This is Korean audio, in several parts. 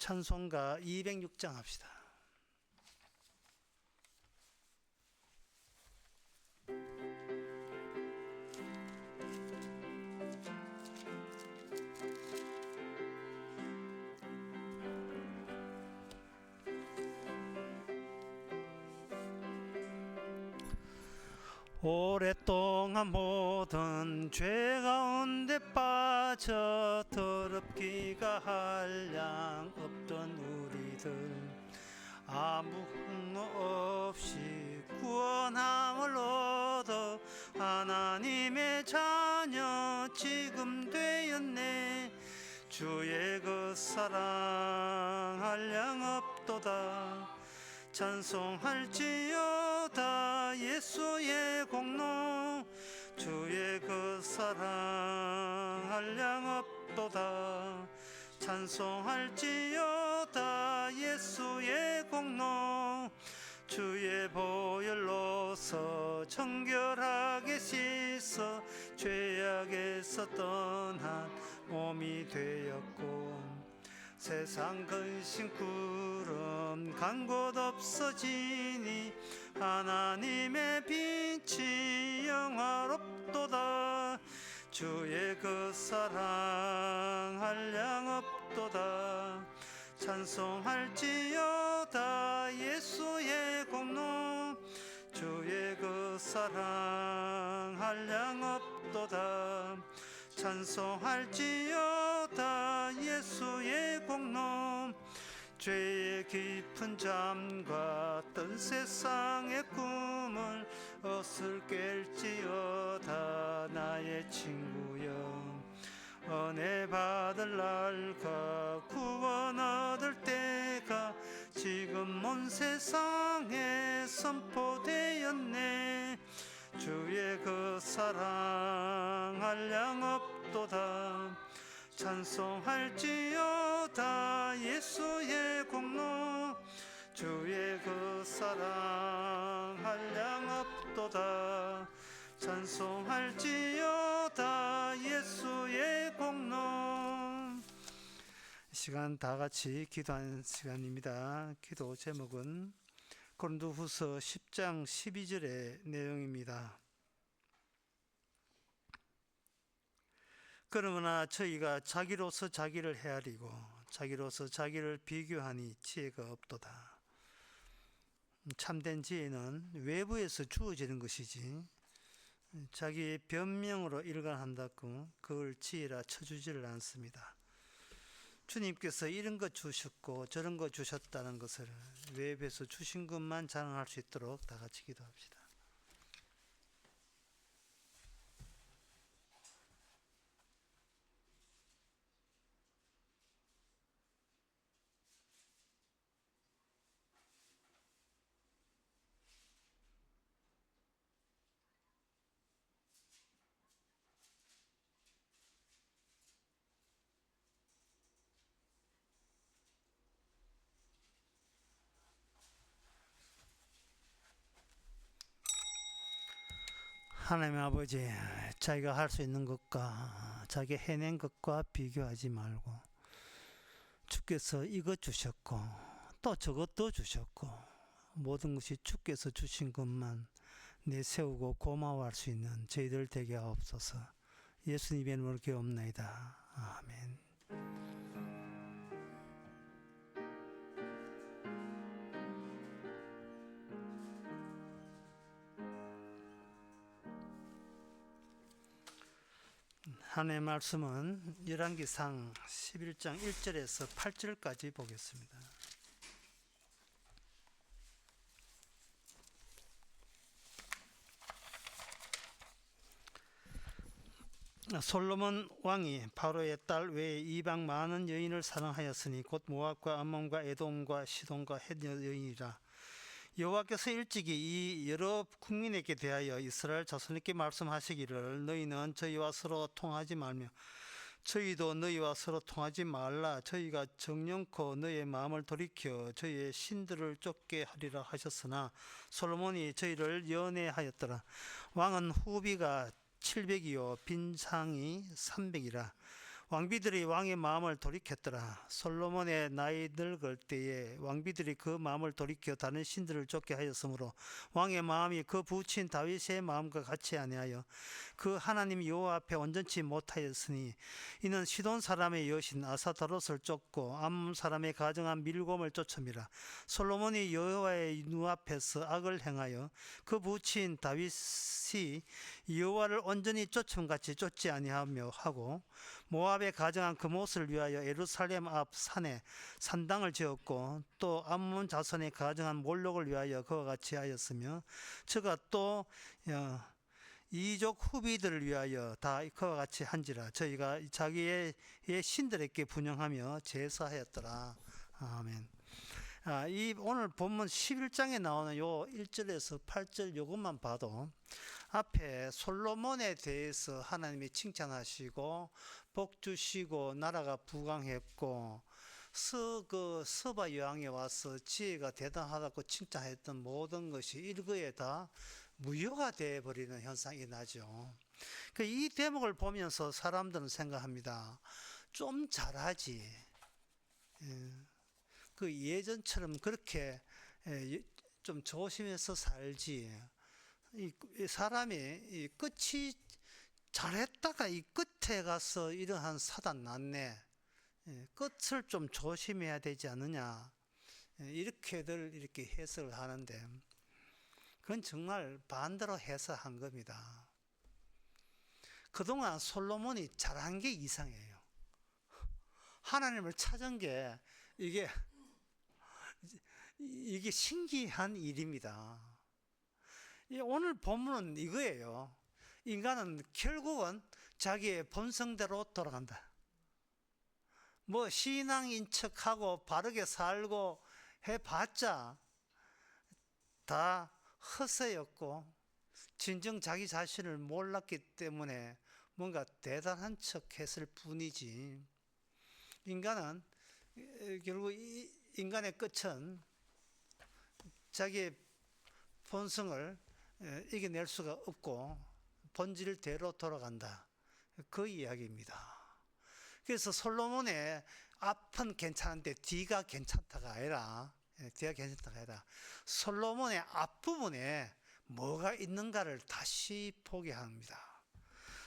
찬송가 206장 합시다. 오랫동안 모든 죄 가운데 빠져 더럽기가 한량 없던 우리들, 아무 흠모 없이 구원함을 얻어 하나님의 자녀 지금 되었네. 주의 그 사랑 한량 없도다. 찬송할지어다 예수의 공로, 주의 그 사랑 한량 없도다. 찬송할지어다 예수의 공로, 주의 보혈로서 정결하게 씻어 죄악에서 떠난 몸이 되었고, 세상 근심 구름 간 곳 없어지니 하나님의 빛이 영화롭도다. 주의 그 사랑 한량 없도다. 찬송할지어다 예수의 공로, 주의 그 사랑 한량 없도다. 찬송할지어다 예수의 공로, 죄의 깊은 잠과 뜬 세상의 꿈을 어슬 깰지어다 나의 친구여. 은혜 받을 날과 구원 얻을 때가 지금 온 세상에 선포되었네. 주의 그 사랑 한량 없도다. 찬송할지어다 예수의 공로, 주의 그 사랑 한량 없도다. 찬송할지어다 예수의 공로. 이 시간 다 같이 기도하는 시간입니다. 기도 제목은 고린도후서 10장 12절의 내용입니다. 그러나 저희가 자기로서 자기를 헤아리고 자기로서 자기를 비교하니 지혜가 없도다. 참된 지혜는 외부에서 주어지는 것이지 자기의 변명으로 일관한다고 그걸 지혜라 쳐주지를 않습니다. 주님께서 이런 것 주셨고 저런 것 주셨다는 것을 외부에서 주신 것만 자랑할 수 있도록 다 같이 기도합시다. 하나님 아버지, 자기가 할 수 있는 것과 자기가 해낸 것과 비교하지 말고 주께서 이것 주셨고 또 저것도 주셨고 모든 것이 주께서 주신 것만 내세우고 고마워할 수 있는 저희들 되게 하옵소서. 예수님의 이름으로 기도옵나이다. 아멘. 하나님의 말씀은 열왕기상 11장 1절에서 8절까지 보겠습니다. 솔로몬 왕이 바로의 딸 외에 이방 많은 여인을 사랑하였으니 곧 모압과 암몬과 에돔과 시돈과 헷 여인이라. 여호와께서 일찍이 이 여러 국민에게 대하여 이스라엘 자손에게 말씀하시기를 너희는 저희와 서로 통하지 말며 저희도 너희와 서로 통하지 말라. 저희가 정령코 너희의 마음을 돌이켜 저희의 신들을 쫓게 하리라 하셨으나 솔로몬이 저희를 연애하였더라. 왕은 후비가 700이요 빈상이 300이라. 왕비들이 왕의 마음을 돌이켰더라. 솔로몬의 나이 늙을 때에 왕비들이 그 마음을 돌이켜 다른 신들을 쫓게 하였으므로 왕의 마음이 그 부친 다윗의 마음과 같이 아니하여 그 하나님 여호와 앞에 온전치 못하였으니 이는 시돈 사람의 여신 아사다롯을 쫓고 암몬 사람의 가정한 밀곰을 쫓음이라. 솔로몬이 여호와의 눈앞에서 악을 행하여 그 부친 다윗이 여호와를 온전히 쫓음같이 쫓지 아니하며 하고 모압에 가정한 그못을 위하여 예루살렘 앞 산에 산당을 지었고 또 암몬 자손의 가정한 몰록을 위하여 그와 같이 하였으며 저가 또 이족 후비들을 위하여 다 그와 같이 한지라. 저희가 자기의 신들에게 분영하며 제사하였더라. 아멘. 이 오늘 본문 11장에 나오는 요 1절에서 8절 요것만 봐도 앞에 솔로몬에 대해서 하나님이 칭찬하시고 복 주시고 나라가 부강했고 서바 여왕에 와서 지혜가 대단하다고 칭찬했던 모든 것이 일거에 다 무효가 되어 버리는 현상이 나죠. 이 대목을 보면서 사람들은 생각합니다. 좀 잘하지. 예전처럼 그렇게 좀 조심해서 살지. 이 사람이 끝이 잘했다가 이 끝에 가서 이러한 사단 났네. 끝을 좀 조심해야 되지 않느냐. 이렇게들 이렇게 해석을 하는데 그건 정말 반대로 해석한 겁니다. 그동안 솔로몬이 잘한 게 이상해요. 하나님을 찾은 게 이게 신기한 일입니다. 오늘 본문은 이거예요. 인간은 결국은 자기의 본성대로 돌아간다. 뭐 신앙인 척하고 바르게 살고 해봤자 다 허세였고 진정 자기 자신을 몰랐기 때문에 뭔가 대단한 척 했을 뿐이지. 인간은 결국 인간의 끝은 자기의 본성을 이겨낼 수가 없고 본질대로 돌아간다. 그 이야기입니다. 그래서 솔로몬의 앞은 괜찮은데 뒤가 괜찮다가 아니라 솔로몬의 앞부분에 뭐가 있는가를 다시 보게 합니다.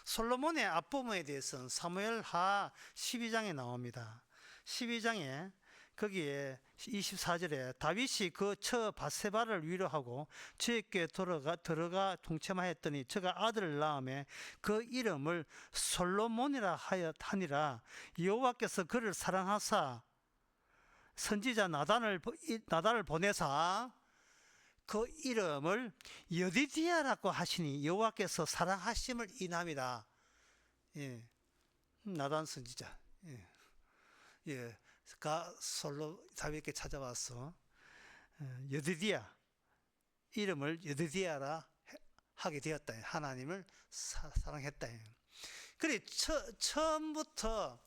솔로몬의 앞부분에 대해서는 사무엘하 12장에 나옵니다. 12장에 거기에 24절에 다윗이 그 처 바세바를 위로하고 저에게 들어가 동참하였더니 저가 아들을 낳음에 그 이름을 솔로몬이라 하니라. 여호와께서 그를 사랑하사 선지자 나단을 보내사 그 이름을 여디디아라고 하시니 여호와께서 사랑하심을 인함이라. 나단 선지자. 다윗에게 찾아와서 여디디아 이름을 여디디아라 하게 되었다. 하나님을 사랑했다. 그래 처음부터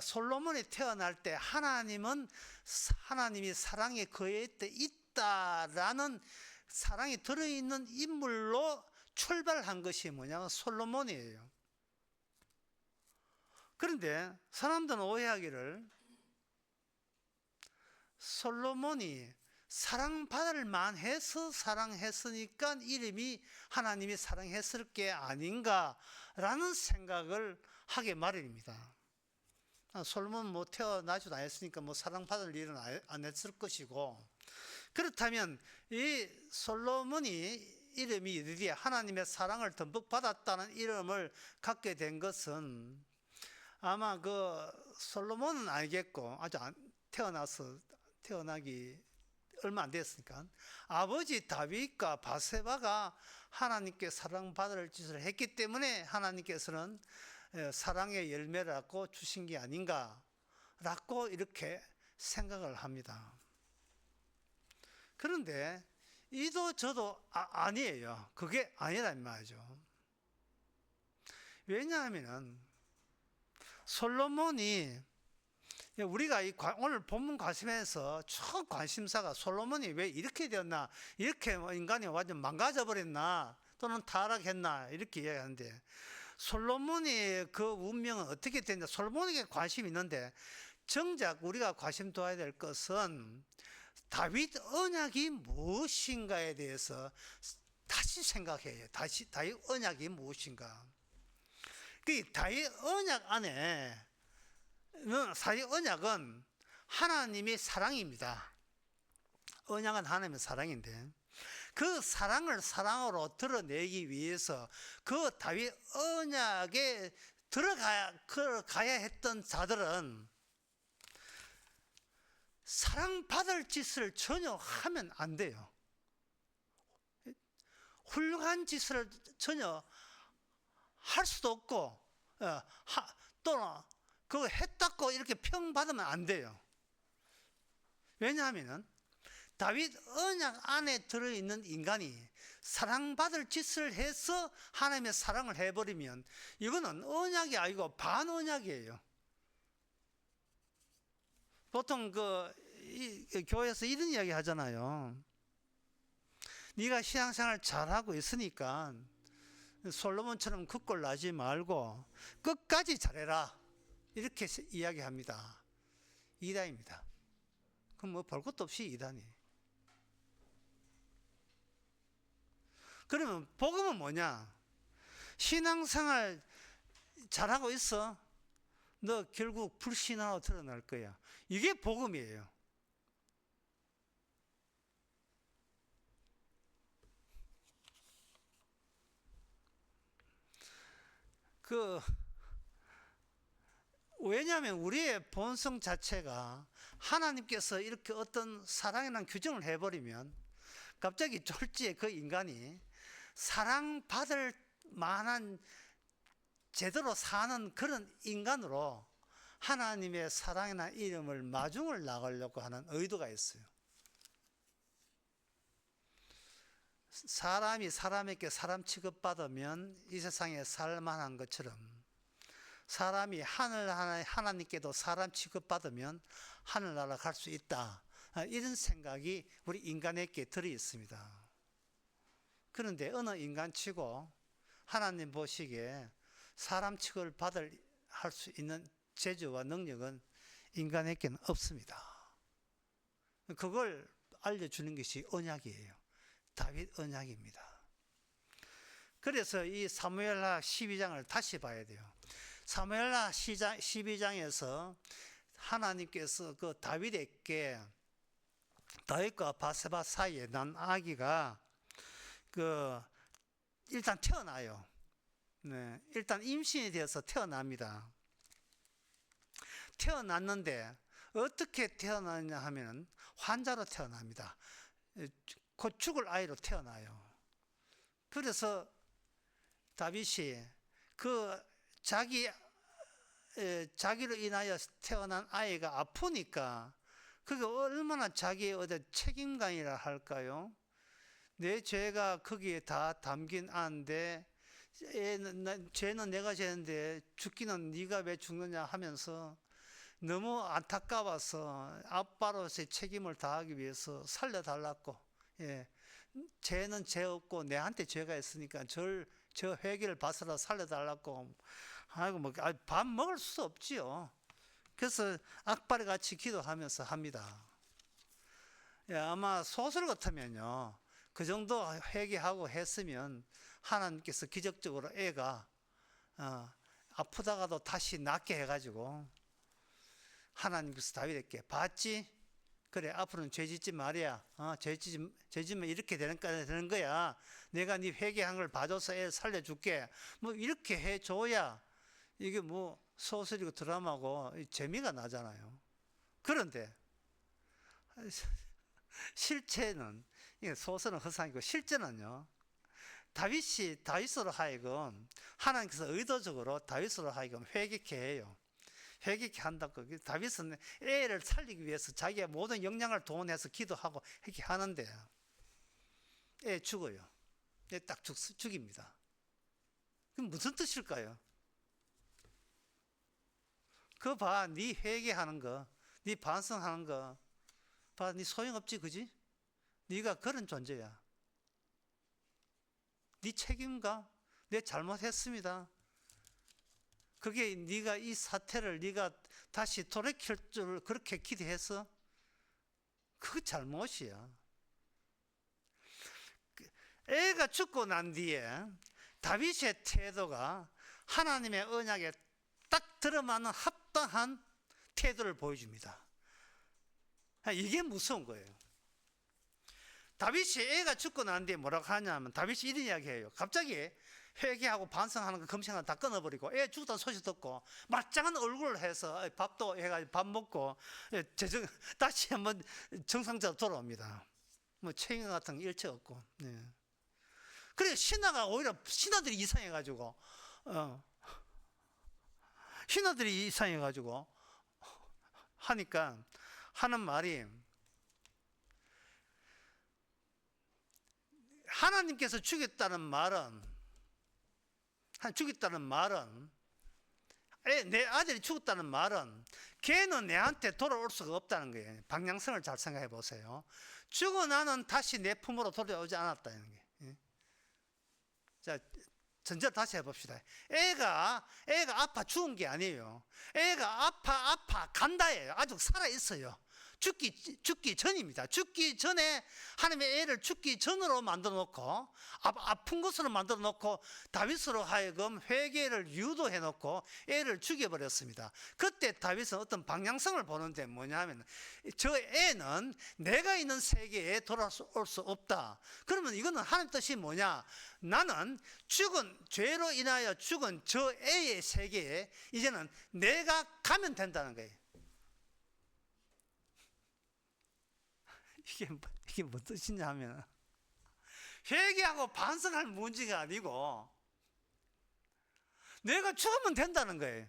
솔로몬이 태어날 때 하나님이 사랑에 그에 있다라는 사랑이 들어있는 인물로 출발한 것이 뭐냐면 솔로몬이에요. 그런데 사람들은 오해하기를 솔로몬이 사랑받을 만해서 사랑했으니까 이름이 하나님이 사랑했을 게 아닌가라는 생각을 하게 마련입니다. 솔로몬 뭐 태어나지도 않았으니까 뭐 사랑받을 일은 안 했을 것이고, 그렇다면 이 솔로몬이 이름이 여디디아 하나님의 사랑을 듬뿍 받았다는 이름을 갖게 된 것은 아마 솔로몬은 알겠고 아주 태어나기 얼마 안 됐으니까 아버지 다윗과 바세바가 하나님께 사랑받을 짓을 했기 때문에 하나님께서는 사랑의 열매라고 주신 게 아닌가라고 이렇게 생각을 합니다. 그런데 이도 저도 아니에요. 그게 아니란 말이죠. 왜냐하면 솔로몬이 우리가 오늘 본문 관심에서 첫 관심사가 솔로몬이 왜 이렇게 되었나, 이렇게 인간이 완전 망가져 버렸나, 또는 타락했나 이렇게 이야기하는데, 솔로몬의 그 운명은 어떻게 됐냐? 솔로몬에게 관심이 있는데 정작 우리가 관심 둬야 될 것은 다윗 언약이 무엇인가에 대해서 다시 생각해요. 다시 다윗 언약이 무엇인가? 그 다윗 언약 안에 다윗 언약은 하나님의 사랑입니다. 언약은 하나님의 사랑인데 그 사랑을 사랑으로 드러내기 위해서 그 다윗 언약에 들어가야 했던 자들은 사랑받을 짓을 전혀 하면 안 돼요. 훌륭한 짓을 전혀 할 수도 없고 또는 그거 했다고 이렇게 평받으면 안 돼요. 왜냐하면 다윗 언약 안에 들어있는 인간이 사랑받을 짓을 해서 하나님의 사랑을 해버리면 이거는 언약이 아니고 반언약이에요. 보통 교회에서 이런 이야기 하잖아요. 네가 신앙생활 잘하고 있으니까 솔로몬처럼 그 꼴 나지 말고 끝까지 잘해라, 이렇게 이야기합니다. 이단입니다. 그럼 뭐 볼 것도 없이 이단이. 그러면 복음은 뭐냐? 신앙생활 잘하고 있어? 너 결국 불신하고 드러날 거야. 이게 복음이에요. 왜냐하면 우리의 본성 자체가 하나님께서 이렇게 어떤 사랑이라는 규정을 해버리면 갑자기 졸지에 그 인간이 사랑받을 만한 제대로 사는 그런 인간으로 하나님의 사랑이나 이름을 마중을 나가려고 하는 의도가 있어요. 사람이 사람에게 사람 취급받으면 이 세상에 살만한 것처럼 사람이 하나님께도 사람 취급받으면 하늘나라 갈 수 있다, 이런 생각이 우리 인간에게 들어 있습니다. 그런데 어느 인간치고 하나님 보시기에 사람 취급을 할 수 있는 재주와 능력은 인간에게는 없습니다. 그걸 알려주는 것이 언약이에요. 다윗 언약입니다. 그래서 이 사무엘하 12장을 다시 봐야 돼요. 사무엘하 12장에서 하나님께서 그 다윗에게, 다윗과 바세바 사이에 난 아기가 일단 태어나요. 네, 일단 임신이 되어서 태어납니다. 태어났는데 어떻게 태어났냐 하면 환자로 태어납니다. 곧 죽을 아이로 태어나요. 그래서 다윗이 자기로 인하여 태어난 아이가 아프니까 그게 얼마나 자기의 책임감이라 할까요? 내 죄가 거기에 다 담긴 안데 죄는 내가 죄인데 죽기는 네가 왜 죽느냐 하면서 너무 안타까워서 아빠로서의 책임을 다하기 위해서 살려달라고, 죄는 죄 없고 내한테 죄가 있으니까 저 회개를 받으라 살려달라고, 밥 먹을 수 없지요. 그래서 악바리 같이 기도하면서 합니다. 아마 소설 같으면요, 그 정도 회개하고 했으면 하나님께서 기적적으로 애가 아프다가도 다시 낫게 해가지고 하나님께서 다윗에게, 봤지? 그래, 앞으로는 죄 짓지 말이야. 죄 짓면 이렇게 되는 거야. 내가 네 회개한 걸 봐줘서 애를 살려줄게. 뭐 이렇게 해줘야 이게 뭐 소설이고 드라마고 재미가 나잖아요. 그런데 실제는, 소설은 허상이고 실제는요, 다윗으로 하여금 하나님께서 의도적으로 다윗으로 하여금 회개케 해요. 회개케 한다고. 다윗은 애를 살리기 위해서 자기의 모든 역량을 동원해서 기도하고 이렇게 하는데 애 죽어요. 애 딱 죽입니다. 그럼 무슨 뜻일까요? 그거 봐, 네 회개하는 거, 네 반성하는 거 봐, 네 소용없지, 그지? 네가 그런 존재야. 네 책임가? 내 잘못했습니다. 그게 네가 이 사태를 네가 다시 돌이킬 줄 그렇게 기대했어? 그거 잘못이야. 애가 죽고 난 뒤에 다윗의 태도가 하나님의 언약에 딱 들어맞는 합당한 태도를 보여줍니다. 이게 무서운 거예요. 다윗이 애가 죽고 난 뒤에 뭐라고 하냐면 다윗이 이런 이야기해요. 갑자기 회개하고 반성하는 거 금식하는 다 끊어버리고 애 죽었다는 소식 듣고 말짱한 얼굴을 해서 밥도 해가지고 밥 먹고 다시 한번 정상적으로 돌아옵니다. 뭐 책임 같은 거 일체 없고. 네. 그래 신하가 오히려 신하들이 이상해가지고 신하들이 이상해가지고 하니까 하는 말이 하나님께서 죽였다는 말은 내 아들이 죽었다는 말은 걔는 내한테 돌아올 수가 없다는 거예요. 방향성을 잘 생각해 보세요. 죽어 나는 다시 내 품으로 돌아오지 않았다는 게. 자, 전제를 다시 해봅시다. 애가 아파 죽은 게 아니에요. 애가 아파 간다예요. 아직 살아 있어요. 죽기 전입니다. 죽기 전에 하나님의 애를 죽기 전으로 만들어 놓고 아픈 것으로 만들어 놓고 다윗으로 하여금 회개를 유도해 놓고 애를 죽여버렸습니다. 그때 다윗은 어떤 방향성을 보는데 뭐냐면 저 애는 내가 있는 세계에 돌아올 수 없다. 그러면 이거는 하나님 뜻이 뭐냐? 나는 죄로 인하여 죽은 저 애의 세계에 이제는 내가 가면 된다는 거예요. 이게 뭔 뜻이냐 하면 회개하고 반성할 문제가 아니고 내가 죽으면 된다는 거예요.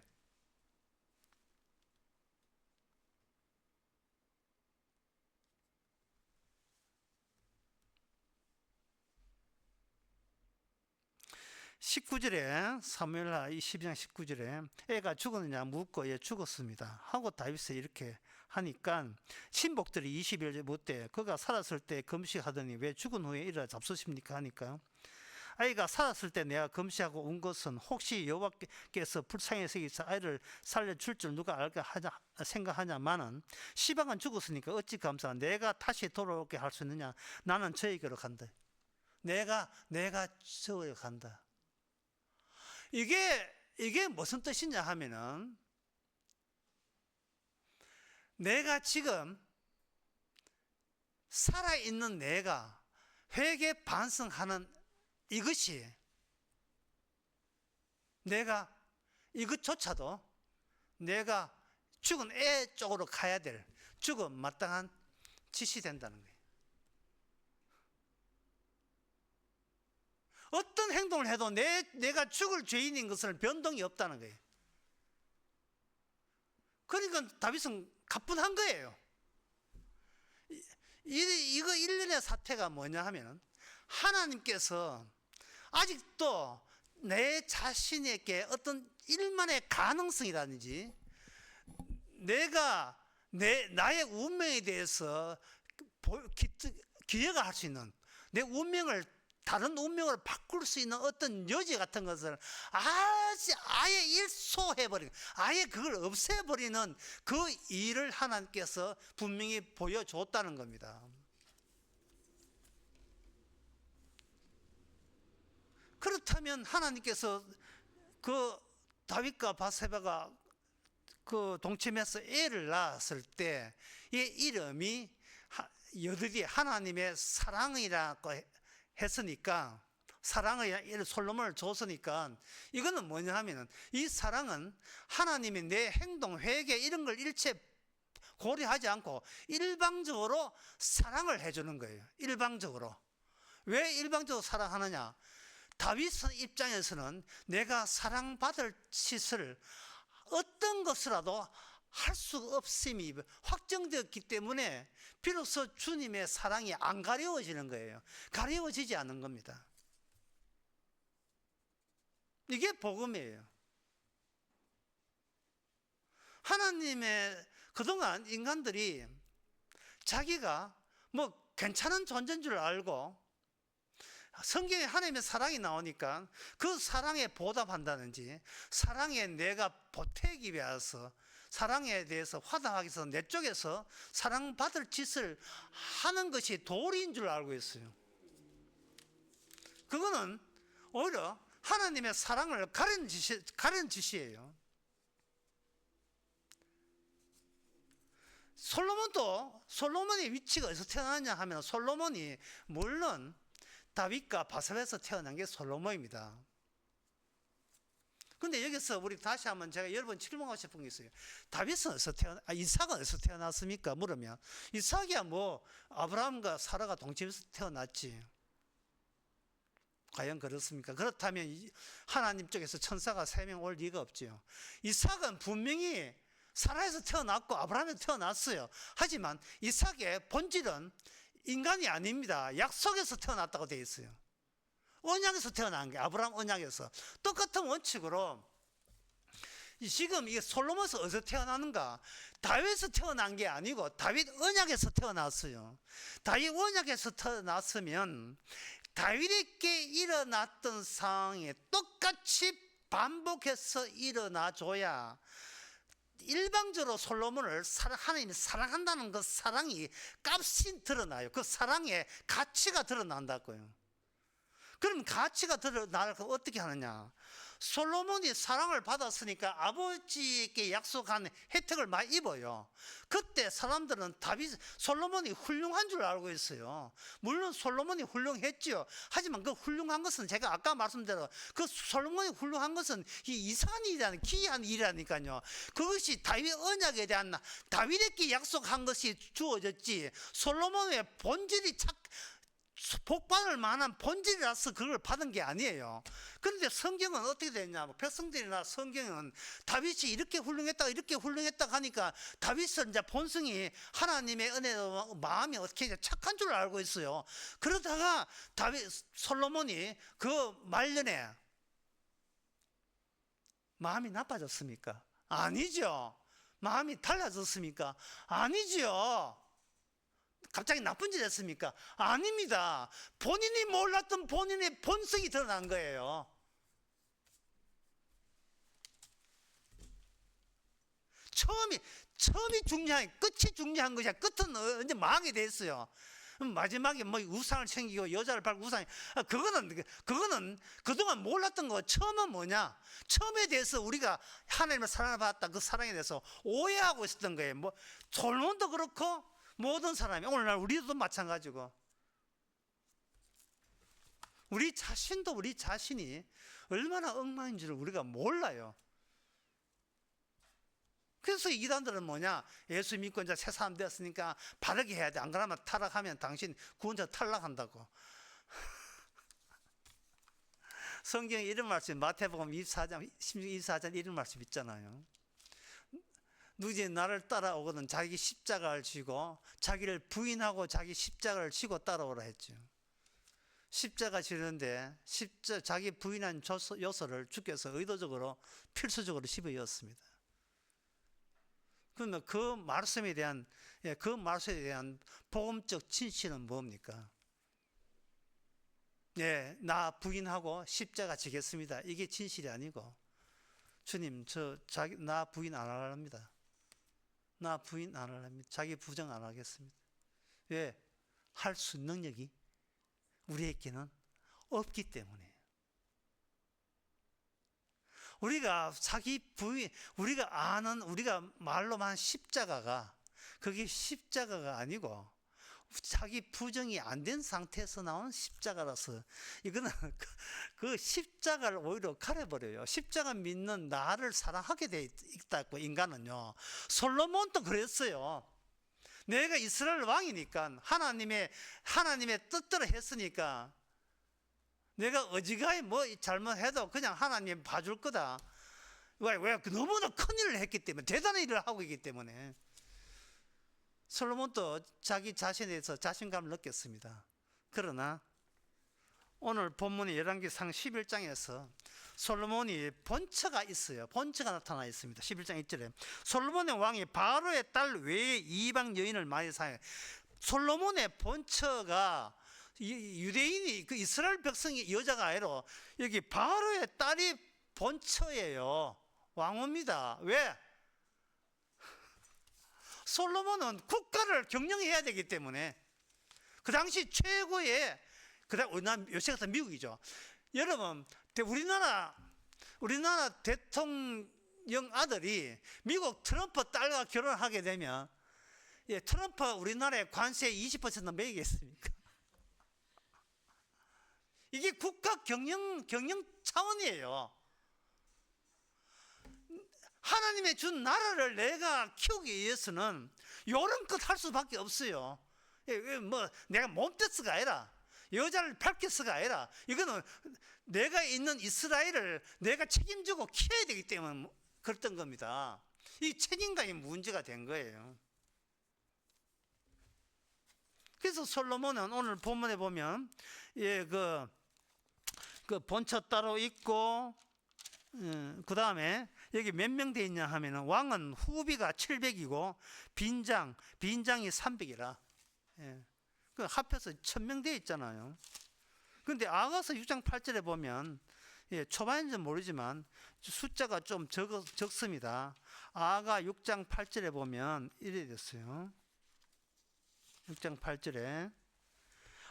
사무엘하 12장 19절에 애가 죽었느냐 묻고 예 죽었습니다 하고 다윗이 이렇게 하니까 신복들이 21절 묻되 그가 살았을 때 금식하더니 왜 죽은 후에 이르러 잡수십니까 하니까 아이가 살았을 때 내가 금식하고 온 것은 혹시 여호와께서 불쌍해서 아이를 살려줄 줄 누가 알까 생각하냐마는 시방은 죽었으니까 어찌 감사한 내가 다시 돌아오게 할 수 있느냐. 나는 저에게로 간다. 내가 저에게로 간다. 이게 무슨 뜻이냐 하면은 내가 지금 살아있는 내가 회개 반성하는 이것이 이것조차도 내가 죽은 애 쪽으로 가야 될 죽음 마땅한 짓이 된다는 거예요. 어떤 행동을 해도 내가 죽을 죄인인 것은 변동이 없다는 거예요. 그러니까 다윗은 가뿐한 거예요. 이거 일련의 사태가 뭐냐 하면 하나님께서 아직도 내 자신에게 어떤 일만의 가능성이라든지 나의 운명에 대해서 기회가 할 수 있는 내 운명을 다른 운명을 바꿀 수 있는 어떤 여지 같은 것을 아예 일소해버리는, 아예 그걸 없애버리는 그 일을 하나님께서 분명히 보여줬다는 겁니다. 그렇다면 하나님께서 그 다윗과 바세바가 그 동침해서 애를 낳았을 때 이 이름이 여드디 하나님의 사랑이라고 했으니까, 사랑의 솔로몬을 줬으니까 이거는 뭐냐 하면은 이 사랑은 하나님이 내 행동, 회개 이런 걸 일체 고려하지 않고 일방적으로 사랑을 해주는 거예요. 일방적으로. 왜 일방적으로 사랑하느냐? 다윗 입장에서는 내가 사랑받을 짓을 어떤 것이라도 할 수가 없음이 확정되었기 때문에 비로소 주님의 사랑이 안 가려워지는 거예요. 가려워지지 않는 겁니다. 이게 복음이에요. 하나님의 그동안 인간들이 자기가 뭐 괜찮은 존재인 줄 알고 성경에 하나님의 사랑이 나오니까 그 사랑에 보답한다든지 사랑에 내가 보태기 위해서 사랑에 대해서 화답하기 위해서 내 쪽에서 사랑받을 짓을 하는 것이 도리인 줄 알고 있어요. 그거는 오히려 하나님의 사랑을 가리는 짓이에요. 솔로몬의 위치가 어디서 태어났냐 하면 솔로몬이 물론 다윗과 바세바에서 태어난 게 솔로몬입니다. 근데 여기서 우리 다시 한번 제가 여러 번 질문하고 싶은 게 있어요. 다윗은 이삭은 어디서 태어났습니까? 물으면 이삭이야 뭐 아브라함과 사라가 동침해서 태어났지. 과연 그렇습니까? 그렇다면 하나님 쪽에서 천사가 3명 올 리가 없지요. 이삭은 분명히 사라에서 태어났고 아브라함에서 태어났어요. 하지만 이삭의 본질은 인간이 아닙니다. 약속에서 태어났다고 되어 있어요. 언약에서 태어난 게 아브라함 언약에서. 똑같은 원칙으로 지금 이게 솔로몬에서 어디서 태어나는가? 다윗에서 태어난 게 아니고 다윗 언약에서 태어났어요. 다윗 언약에서 태어났으면 다윗에게 일어났던 상황에 똑같이 반복해서 일어나줘야 일방적으로 솔로몬을 하나님이 사랑한다는 그 사랑이 값이 드러나요. 그 사랑의 가치가 드러난다고요. 그럼 가치가 드러나면 어떻게 하느냐? 솔로몬이 사랑을 받았으니까 아버지께 약속한 혜택을 많이 입어요. 그때 사람들은 솔로몬이 훌륭한 줄 알고 있어요. 물론 솔로몬이 훌륭했지요. 하지만 그 훌륭한 것은 제가 아까 말씀대로 그 솔로몬이 훌륭한 것은 이상한 일이라는 기이한 일이라니까요. 그것이 다윗 언약에 대한 다윗에게 약속한 것이 주어졌지 솔로몬의 본질이 복받을 만한 본질이라서 그걸 받은 게 아니에요. 그런데 성경은 어떻게 됐냐? 백성들이나 성경은 다윗이 이렇게 훌륭했다 하니까 다윗은 이제 본성이 하나님의 은혜로 마음이 어떻게 착한 줄 알고 있어요. 그러다가 솔로몬이 그 말년에 마음이 나빠졌습니까? 아니죠. 마음이 달라졌습니까? 아니죠. 갑자기 나쁜 짓 했습니까? 아닙니다. 본인이 몰랐던 본인의 본성이 드러난 거예요. 처음이 중요한, 끝이 중요한 것이야. 끝은 언제 망하게 돼 있어요. 마지막에 뭐 우상을 챙기고 여자를 밟고 그거는 그동안 몰랐던 거. 처음은 뭐냐? 처음에 대해서 우리가 하나님의 사랑을 받았다. 그 사랑에 대해서 오해하고 있었던 거예요. 뭐 솔로몬도 그렇고 모든 사람이, 오늘날 우리도 마찬가지고, 우리 자신이 얼마나 엉망인 줄을 우리가 몰라요. 그래서 이단들은 뭐냐? 예수 믿고 이제 새 사람 되었으니까 바르게 해야 돼. 안 그러면 타락하면 당신 구원자 탈락한다고. 성경에 이런 말씀, 마태복음 24장 24장 이런 말씀 있잖아요. 누구든지 나를 따라오거든 자기 십자가를 지고 자기를 부인하고 자기 십자가를 지고 따라오라 했죠. 십자가 지는데 자기 부인한 요소를 주께서 의도적으로 필수적으로 집어넣었습니다. 그러면 그 말씀에 대한 복음적 진실은 뭡니까? 나 부인하고 십자가 지겠습니다. 이게 진실이 아니고, 주님 나 부인 안 하랍니다. 나 부인 안 하랍니다. 자기 부정 안 하겠습니다. 왜? 할 수 있는 능력이 우리에게는 없기 때문에. 우리가 우리가 말로만 십자가가, 그게 십자가가 아니고 자기 부정이 안 된 상태에서 나온 십자가라서, 이거는 그 십자가를 오히려 가려버려요. 십자가 믿는 나를 사랑하게 돼 있다고, 인간은요. 솔로몬도 그랬어요. 내가 이스라엘 왕이니까 하나님의 뜻대로 했으니까 내가 어지간히 뭐 잘못해도 그냥 하나님 봐줄 거다. 왜? 너무나 큰 일을 했기 때문에, 대단한 일을 하고 있기 때문에. 솔로몬도 자기 자신에 대해서 자신감을 느꼈습니다. 그러나 오늘 본문의 열왕기상 11장에서 솔로몬이 본처가 있어요. 본처가 나타나 있습니다. 11장 1절에 솔로몬의 왕이 바로의 딸 외에 이방 여인을 많이 사용해. 솔로몬의 본처가 유대인이 그 이스라엘 백성이 여자가 아니라 여기 바로의 딸이 본처예요. 왕후입니다. 왜? 솔로몬은 국가를 경영해야 되기 때문에 그 당시 최고의 우리나라 요새 같은 미국이죠. 여러분 우리나라 대통령 아들이 미국 트럼프 딸과 결혼하게 되면 트럼프 우리나라에 관세 20% 매기겠습니까? 이게 국가 경영 차원이에요. 하나님의 준 나라를 내가 키우기 위해서는 요런껏 할 수밖에 없어요. 뭐 내가 몸뜻스가 아니라 여자를 밝혀서가 아니라 이거는 내가 있는 이스라엘을 내가 책임지고 키워야 되기 때문에 그랬던 겁니다. 이 책임감이 문제가 된 거예요. 그래서 솔로몬은 오늘 본문에 보면 그 본처 따로 있고 그 다음에 여기 몇 명 돼 있냐 하면은 왕은 후비가 700이고 빈장이 300이라 그 합해서 1000명 돼 있잖아요. 근데 아가서 6장 8절에 보면 초반인지는 모르지만 숫자가 좀 적습니다. 아가 6장 8절에 보면 이래 됐어요. 6장 8절에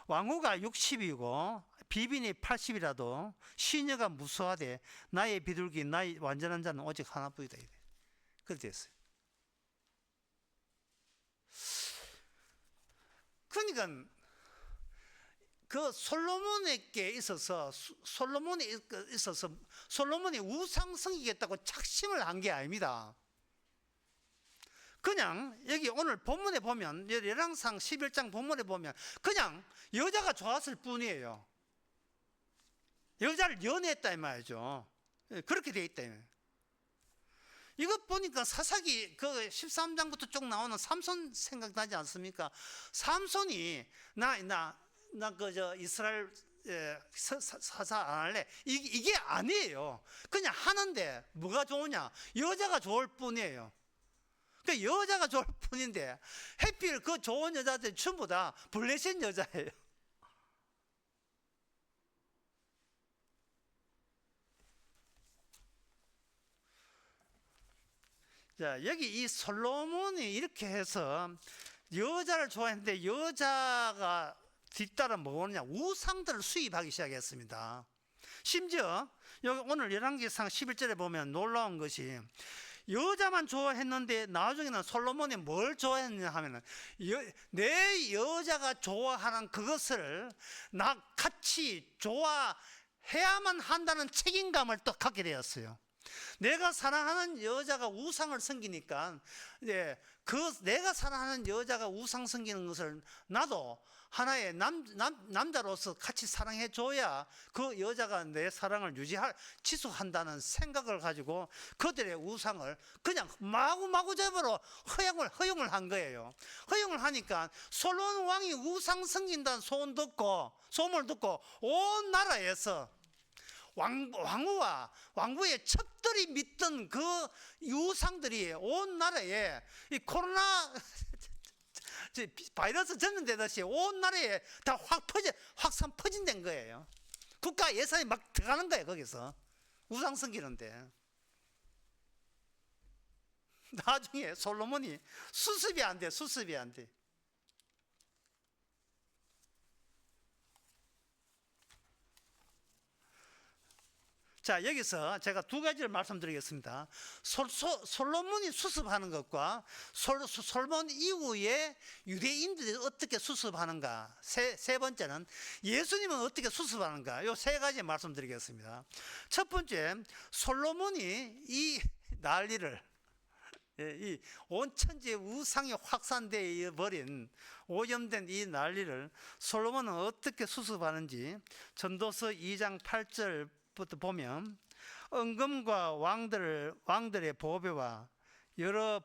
왕후가 60이고 비빈이 80이라도 시녀가 무수하되 나의 비둘기 나의 완전한 자는 오직 하나뿐이다. 그렇게 됐어요. 그러니까 그 솔로몬에게 있어서 솔로몬이 우상 섬기겠다고 작심을 한 게 아닙니다. 그냥 여기 오늘 본문에 보면 열왕상 11장 본문에 보면 그냥 여자가 좋았을 뿐이에요. 여자를 연애했다 이 말이죠. 그렇게 돼 있다. 이것 보니까 사사기 그 13장부터 쭉 나오는 삼손 생각나지 않습니까? 삼손이 저 이스라엘 사사 안 할래 이게 아니에요. 그냥 하는데 뭐가 좋으냐? 여자가 좋을 뿐이에요. 그 여자가 좋을 뿐인데 해필 그 좋은 여자들 전부 다 블레셋 여자예요. 자, 여기 이 솔로몬이 이렇게 해서 여자를 좋아했는데 여자가 뒤따라 뭐냐 우상들을 수입하기 시작했습니다. 심지어 여기 오늘 열왕기상 11절에 보면 놀라운 것이 여자만 좋아했는데 나중에는 솔로몬이 뭘 좋아했느냐 하면은 내 여자가 좋아하는 그것을 나 같이 좋아해야만 한다는 책임감을 또 갖게 되었어요. 내가 사랑하는 여자가 우상을 섬기니까 내가 사랑하는 여자가 우상 섬기는 것을 나도 하나의 남자로서 같이 사랑해 줘야 그 여자가 내 사랑을 지속한다는 생각을 가지고 그들의 우상을 그냥 마구마구잡으로 허용을 한 거예요. 허용을 하니까 솔로몬 왕이 우상 섬긴다는 소문을 듣고 온 나라에서 왕부의 첩들이 믿던 그 우상들이 온 나라에 이 코로나 바이러스 전염되듯이 온 나라에 다 확산 퍼진된 거예요. 국가 예산이 막 들어가는 거예요. 거기서 우상 섬기는데 나중에 솔로몬이 수습이 안 돼. 자, 여기서 제가 두 가지를 말씀드리겠습니다. 솔로몬이 수습하는 것과 솔로몬 이후에 유대인들이 어떻게 수습하는가. 세 번째는 예수님은 어떻게 수습하는가. 이 세 가지 말씀드리겠습니다. 첫 번째, 솔로몬이 이 난리를 이 온 천지의 우상이 확산되어 버린 오염된 이 난리를 솔로몬은 어떻게 수습하는지 전도서 2장 8절부터 보면 은금과 왕들의 보배와 여러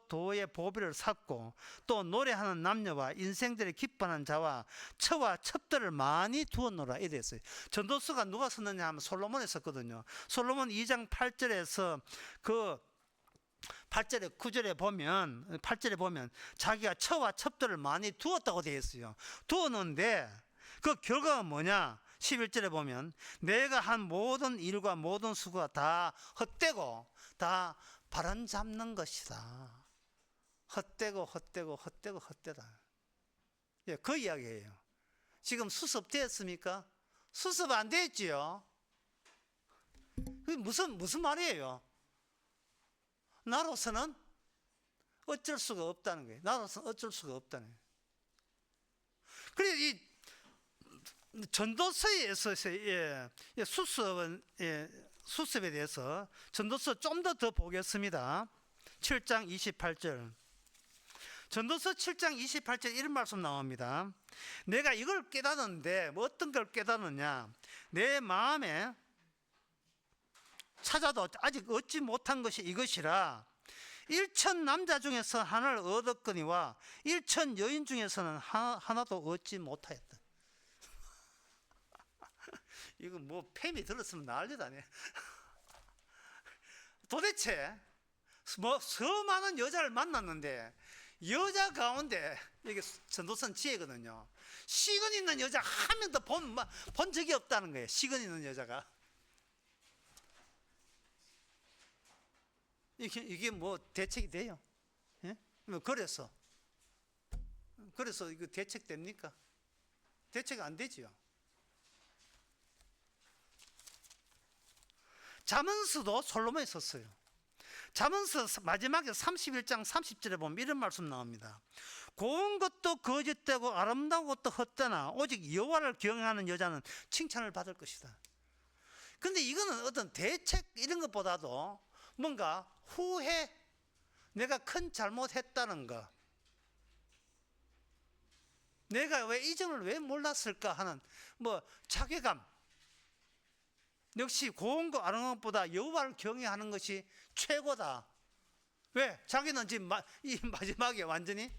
도의 보배를 샀고 또 노래하는 남녀와 인생들의 기뻐하는 자와 처와 첩들을 많이 두었노라 이랬어요. 전도서가 누가 썼느냐 하면 솔로몬이 썼거든요. 솔로몬 2장 8절에서 그 8절에 9절에 보면 8절에 보면 자기가 처와 첩들을 많이 두었다고 되어 있어요. 두었는데 그 결과가 뭐냐? 11절에 보면 내가 한 모든 일과 모든 수고가 다 헛되고 다 바람잡는 것이다. 헛되고 헛되다. 예, 그 이야기예요. 지금 수습되었습니까? 수습 안 됐지요. 그게 무슨 말이에요? 나로서는 어쩔 수가 없다는 거예요. 나로서는 어쩔 수가 없다는 거예요. 그래서 이 전도서에서 수습에 대해서 전도서 좀 더 보겠습니다. 7장 28절. 전도서 7장 28절 이런 말씀 나옵니다. 내가 이걸 깨닫는데 뭐 어떤 걸 깨닫느냐? 내 마음에 찾아도 아직 얻지 못한 것이 이것이라. 1천 남자 중에서 하나를 얻었거니와 1천 여인 중에서는 하나도 얻지 못하였다. 이거 뭐 팸이 들었으면 난리도 아니에요. 도대체 뭐 수많은 여자를 만났는데 여자 가운데 이게 전도선 지혜거든요. 시근 있는 여자 한 명도 본 적이 없다는 거예요. 시근 있는 여자가. 이게 뭐 대책이 돼요? 예? 그래서 이거 대책 됩니까? 대책 안 되지요. 잠언서도 솔로몬이 썼어요. 잠언서 마지막에 31장 30절에 보면 이런 말씀 나옵니다. 고운 것도 거짓되고 아름다운 것도 헛되나 오직 여호와를 경외하는 여자는 칭찬을 받을 것이다. 근데 이거는 어떤 대책 이런 것보다도 뭔가 후회, 내가 큰 잘못했다는 거, 내가 왜 이 점을 왜 몰랐을까 하는 뭐 자괴감. 역시 고운 것 아름다운 것보다 여호와를 경외하는 것이 최고다. 왜? 자기는 지금 이 마지막에 완전히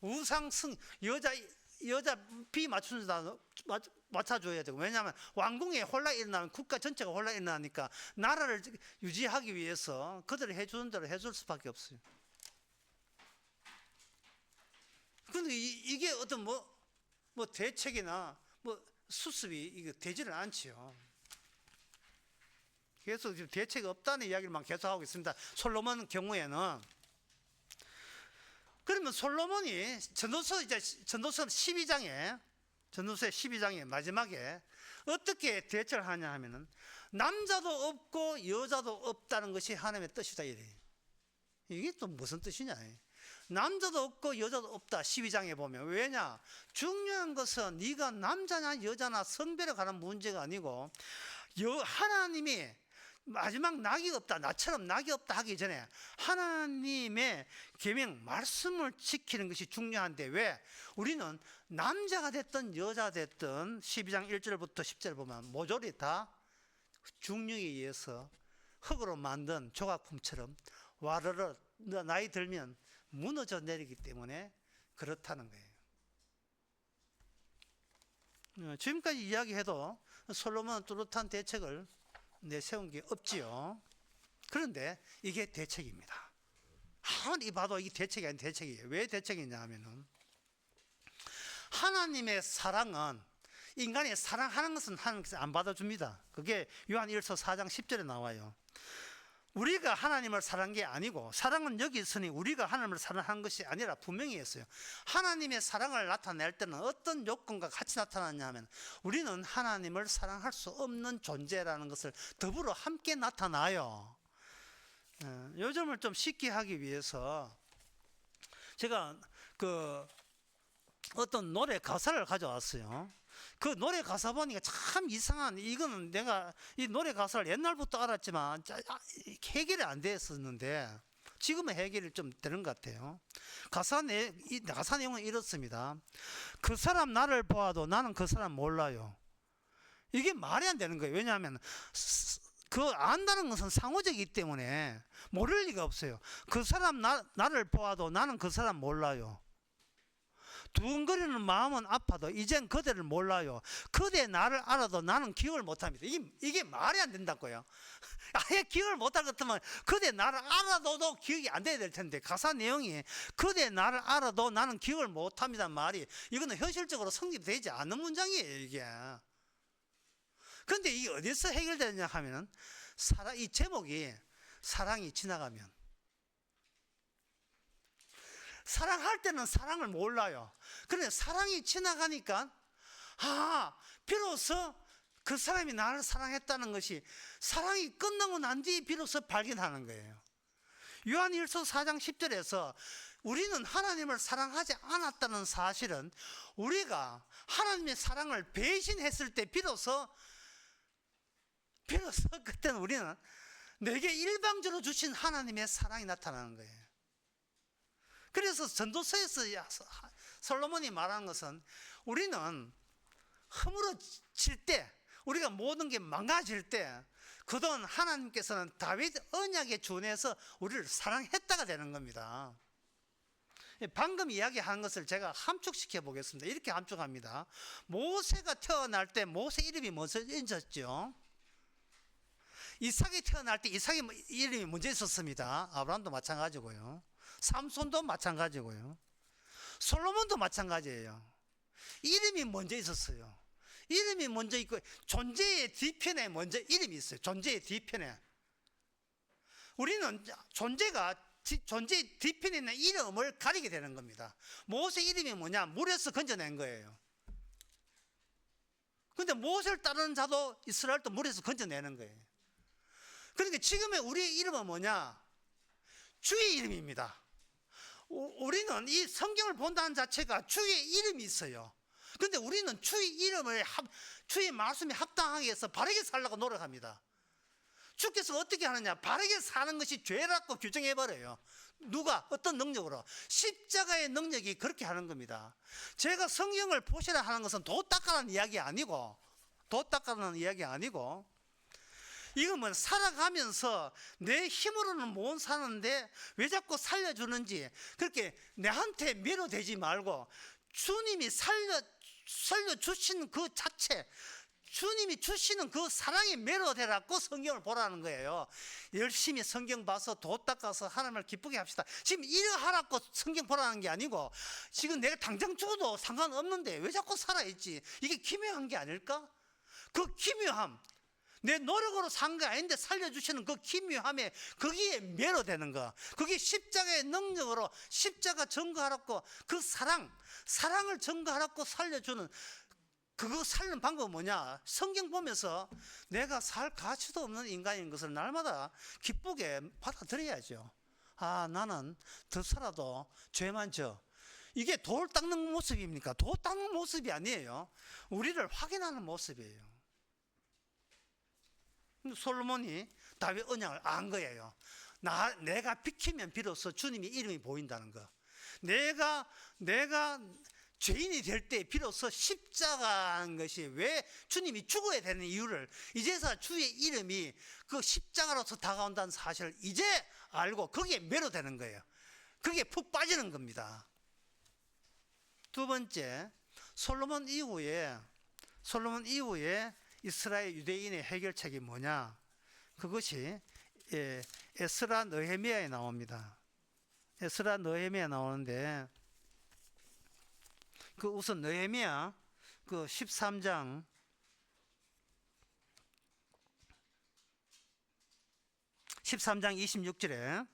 우상승 여자 비 맞춰줘야 되고, 왜냐하면 왕궁에 혼란이 일어나면 국가 전체가 혼란이 일어나니까 나라를 유지하기 위해서 그들이 해주는 대로 해줄 수밖에 없어요. 그런데 이게 어떤 뭐 대책이나 뭐 수습이 이게 되지는 않지요. 그래서 지금 대책이 없다는 이야기를만 계속하고 있습니다. 솔로몬 경우에는. 그러면 솔로몬이 전도서 12장에 전도서의 12장의 마지막에 어떻게 대처를 하냐 하면은 남자도 없고 여자도 없다는 것이 하나님의 뜻이다 이래. 이게 또 무슨 뜻이냐? 남자도 없고 여자도 없다 12장에 보면. 왜냐? 중요한 것은 네가 남자냐 여자나 성별에 관한 문제가 아니고 하나님이 마지막 낙이 없다, 나처럼 낙이 없다 하기 전에 하나님의 계명 말씀을 지키는 것이 중요한데, 왜? 우리는 남자가 됐든 여자가 됐든 12장 1절부터 10절 보면 모조리 다 중력에 의해서 흙으로 만든 조각품처럼 와르르 나이 들면 무너져 내리기 때문에 그렇다는 거예요. 지금까지 이야기해도 솔로몬은 뚜렷한 대책을 내세운 게 없지요. 그런데 이게 대책입니다. 아무리 봐도 이게 대책이 아닌 대책이에요. 왜 대책이냐 하면은 하나님의 사랑은, 인간이 사랑하는 것은 하나님께서 안 받아줍니다. 그게 요한 1서 4장 10절에 나와요. 우리가 하나님을 사랑한 게 아니고, 사랑은 여기 있으니 우리가 하나님을 사랑한 것이 아니라 분명히 했어요. 하나님의 사랑을 나타낼 때는 어떤 요건과 같이 나타나냐 하면 우리는 하나님을 사랑할 수 없는 존재라는 것을 더불어 함께 나타나요. 요 점을 좀 쉽게 하기 위해서 제가 어떤 노래 가사를 가져왔어요. 그 노래 가사 보니까 참 이상한, 이거는 내가 이 노래 가사를 옛날부터 알았지만 해결이 안 됐었는데 지금은 해결이 좀 되는 것 같아요. 가사 내용은 이렇습니다. 그 사람 나를 보아도 나는 그 사람 몰라요. 이게 말이 안 되는 거예요. 왜냐하면 안다는 것은 상호적이기 때문에 모를 리가 없어요. 그 사람 나를 보아도 나는 그 사람 몰라요. 두근거리는 마음은 아파도 이젠 그대를 몰라요. 그대 나를 알아도 나는 기억을 못합니다. 이게 말이 안 된다고요. 아예 기억을 못할 것 같으면 그대 나를 알아도 기억이 안 돼야 될 텐데, 가사 내용이 그대 나를 알아도 나는 기억을 못합니다 말이, 이거는 현실적으로 성립되지 않는 문장이에요 이게. 그런데 이게 어디서 해결되느냐 하면은 이 제목이 사랑이 지나가면, 사랑할 때는 사랑을 몰라요. 그런데 사랑이 지나가니까 비로소 그 사람이 나를 사랑했다는 것이 사랑이 끝나고 난 뒤에 비로소 발견하는 거예요. 요한일서 4장 10절에서 우리는 하나님을 사랑하지 않았다는 사실은 우리가 하나님의 사랑을 배신했을 때 비로소 그때는 우리는 내게 일방적으로 주신 하나님의 사랑이 나타나는 거예요. 그래서 전도서에서 솔로몬이 말하는 것은 우리는 허물어질 때, 우리가 모든 게 망가질 때 그동안 하나님께서는 다윗 언약에 준해서 우리를 사랑했다가 되는 겁니다. 방금 이야기한 것을 제가 함축시켜 보겠습니다. 이렇게 함축합니다. 모세가 태어날 때 모세 이름이 먼저 있었죠. 이삭이 태어날 때 이삭의 이름이 먼저 있었습니다. 아브라함도 마찬가지고요. 삼손도 마찬가지고요. 솔로몬도 마찬가지예요. 이름이 먼저 있었어요. 이름이 먼저 있고 존재의 뒤편에 먼저 이름이 있어요. 존재의 뒤편에. 우리는 존재의 뒤편에 있는 이름을 가리게 되는 겁니다. 모세 이름이 뭐냐? 물에서 건져낸 거예요. 그런데 모세를 따르는 자도 이스라엘도 물에서 건져내는 거예요. 그러니까 지금의 우리의 이름은 뭐냐? 주의 이름입니다. 우리는 이 성경을 본다는 자체가 주의 이름이 있어요. 그런데 우리는 주의 이름을 주의 말씀에 합당하게 해서 바르게 살려고 노력합니다. 주께서 어떻게 하느냐? 바르게 사는 것이 죄라고 규정해버려요. 누가? 어떤 능력으로? 십자가의 능력이 그렇게 하는 겁니다. 제가 성경을 보시라 하는 것은 도 닦아라는 이야기 아니고, 이건 뭐 살아가면서 내 힘으로는 못 사는데 왜 자꾸 살려주는지, 그렇게 내한테 매료되지 말고 주님이 살려주시는 그 자체, 주님이 주시는 그 사랑에 매료되라고 성경을 보라는 거예요. 열심히 성경 봐서 도 닦아서 하나님을 기쁘게 합시다. 지금 이러 하라고 성경 보라는 게 아니고, 지금 내가 당장 죽어도 상관없는데 왜 자꾸 살아있지? 이게 기묘한 게 아닐까? 그 기묘함, 내 노력으로 산 게 아닌데 살려주시는 그 기묘함에 거기에 매료되는 거, 그게 십자가의 능력으로 십자가 증거하라고, 그 사랑을 증거하라고 살려주는, 그거 살는 방법은 뭐냐? 성경 보면서 내가 살 가치도 없는 인간인 것을 날마다 기쁘게 받아들여야죠. 나는 더 살아도 죄만 져. 이게 돌 닦는 모습입니까? 돌 닦는 모습이 아니에요. 우리를 확인하는 모습이에요. 솔로몬이 다윗 언약을 안 거예요. 내가 비키면 비로소 주님의 이름이 보인다는 거. 내가 죄인이 될 때 비로소 십자가라는 것이 왜 주님이 죽어야 되는 이유를 이제서 주의 이름이 그 십자가로서 다가온다는 사실을 이제 알고 거기에 매료되는 거예요. 그게 푹 빠지는 겁니다. 두 번째, 솔로몬 이후에 이스라엘 유대인의 해결책이 뭐냐? 그것이 에스라 느헤미야에 나옵니다. 에스라 느헤미야 나오는데, 그 우선 느헤미야 그 13장 26절에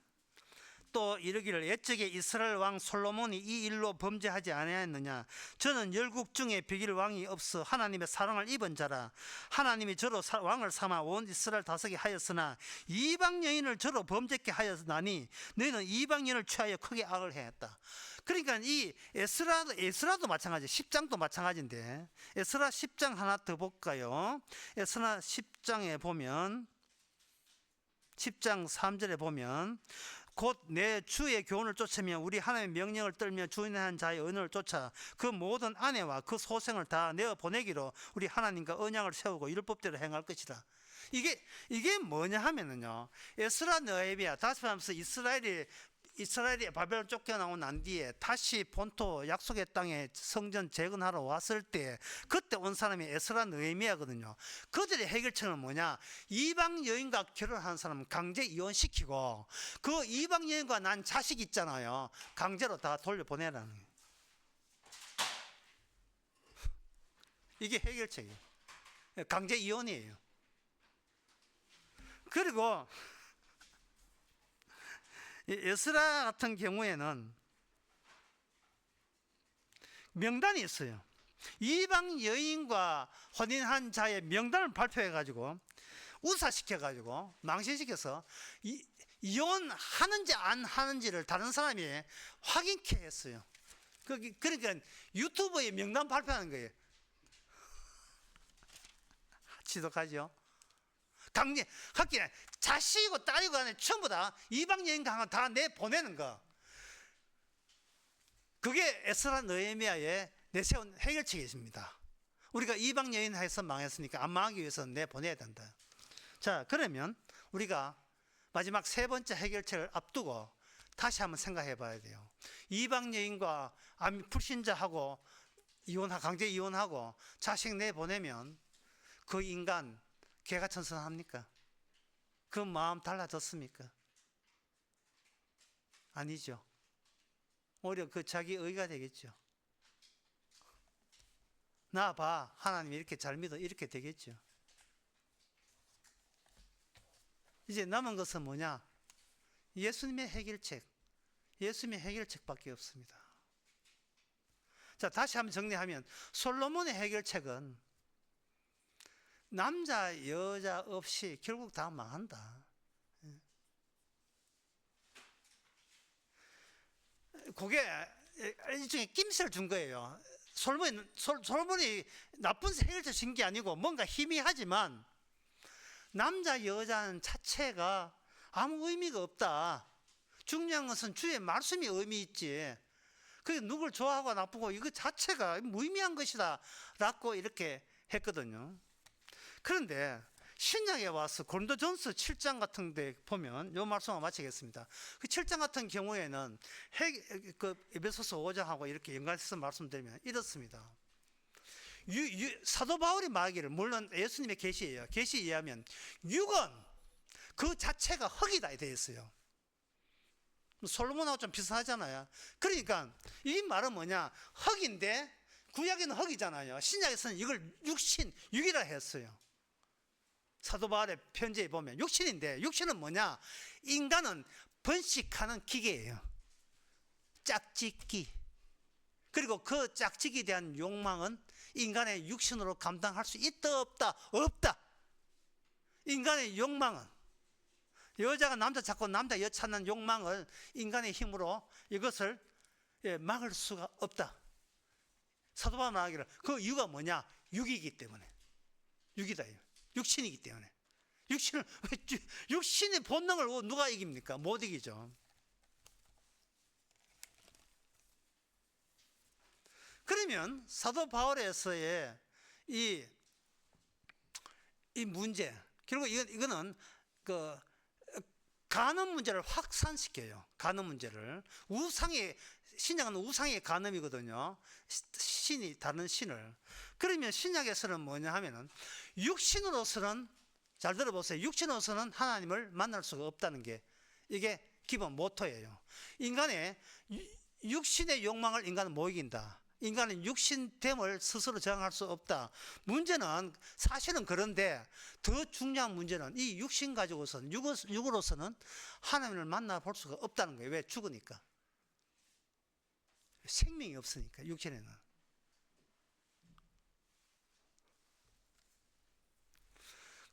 또 이르기를, 옛적에 이스라엘 왕 솔로몬이 이 일로 범죄하지 아니하였느냐? 저는 열국 중에 비길 왕이 없어 하나님의 사랑을 입은 자라. 하나님이 저로 왕을 삼아 온 이스라엘 다스리게 하였으나 이방 여인을 저로 범죄케 하였나니 너희는 이방 여인을 취하여 크게 악을 행했다. 그러니까 이 에스라도 마찬가지, 10장도 마찬가지인데, 에스라 10장 하나 더 볼까요? 에스라 10장에 보면 10장 3절에 보면, 곧 내 주의 교훈을 쫓으며 우리 하나님의 명령을 떨며 주인한 자의 언어를 쫓아 그 모든 아내와 그 소생을 다 내어 보내기로 우리 하나님과 언약을 세우고 율법대로 행할 것이다. 이게 뭐냐 하면은요, 에스라 느헤미야, 다시 말하면서 이스라엘이 이스라엘이 바벨론 쫓겨나고 난 뒤에 다시 본토 약속의 땅에 성전 재건하러 왔을 때 그때 온 사람이 에스라 느헤미야거든요. 그들의 해결책은 뭐냐? 이방 여인과 결혼한 사람은 강제 이혼시키고 그 이방 여인과 난 자식 있잖아요. 강제로 다 돌려보내라는 거예요. 이게 해결책이에요. 강제 이혼이에요. 그리고 에스라 같은 경우에는 명단이 있어요. 이방 여인과 혼인한 자의 명단을 발표해 가지고 우사시켜 가지고 망신시켜서 이혼하는지 안 하는지를 다른 사람이 확인케 했어요. 그러니까 유튜브에 명단 발표하는 거예요. 지독하죠. 강제 학기에 자식이고 딸이고 간에 전부 다 이방 여인 강을 다 내보내는 거. 그게 에스라 느헤미야의 내세운 해결책이십니다. 우리가 이방 여인 해서 망했으니까 안 망하기 위해서는 내보내야 된다. 자, 그러면 우리가 마지막 세 번째 해결책을 앞두고 다시 한번 생각해 봐야 돼요. 이방 여인과 불신자하고 강제 이혼하고 자식 내보내면 그 인간 개가천선합니까? 그 마음 달라졌습니까? 아니죠. 오히려 그 자기 의가 되겠죠. 나 봐, 하나님 이렇게 잘 믿어, 이렇게 되겠죠. 이제 남은 것은 뭐냐? 예수님의 해결책밖에 없습니다. 자, 다시 한번 정리하면 솔로몬의 해결책은 남자 여자 없이 결국 다 망한다. 그게 일종의 낌새를 준 거예요. 솔로몬이 나쁜 해결책 준 게 아니고 뭔가 희미하지만 남자 여자는 자체가 아무 의미가 없다. 중요한 것은 주의 말씀이 의미 있지. 그게 누굴 좋아하고 나쁘고 이거 자체가 무의미한 것이다 라고 이렇게 했거든요. 그런데 신약에 와서 고린도전서 7장 같은 데 보면 이 말씀을 마치겠습니다. 그 7장 같은 경우에는 에베소서 5장하고 이렇게 연관해서 말씀드리면 이렇습니다. 사도 바울이 말하기를, 물론 예수님의 계시예요. 계시에 의하면 육은 그 자체가 흙이다 되어 있어요. 솔로몬하고 좀 비슷하잖아요. 그러니까 이 말은 뭐냐? 흙인데 구약에는 흙이잖아요. 신약에서는 이걸 육이라 했어요. 사도 바울의 편지에 보면 육신인데, 육신은 뭐냐? 인간은 번식하는 기계예요. 짝짓기. 그리고 그 짝짓기에 대한 욕망은 인간의 육신으로 감당할 수 있다 없다? 없다. 인간의 욕망은, 여자가 남자 찾고 남자 여 찾는 욕망을 인간의 힘으로 이것을 막을 수가 없다. 사도 바울은 말하기를 그 이유가 뭐냐? 육이기 때문에. 육이다. 육신이기 때문에. 육신의 본능을 누가 이깁니까? 못 이기죠. 그러면 사도 바울에서의 이 문제, 결국 이거는 그 간음 문제를 확산시켜요. 간음 문제를. 신약은 우상의 간음이거든요. 신이 다른 신을. 그러면 신약에서는 뭐냐 하면은 육신으로서는, 잘 들어보세요. 육신으로서는 하나님을 만날 수가 없다는 게 이게 기본 모토예요. 인간의 육신의 욕망을 인간은 못 이긴다. 인간은 육신됨을 스스로 저항할 수 없다. 문제는 사실은 그런데 더 중요한 문제는 이 육신 가지고서는, 육으로서는 하나님을 만나볼 수가 없다는 거예요. 왜? 죽으니까. 생명이 없으니까, 육신에는.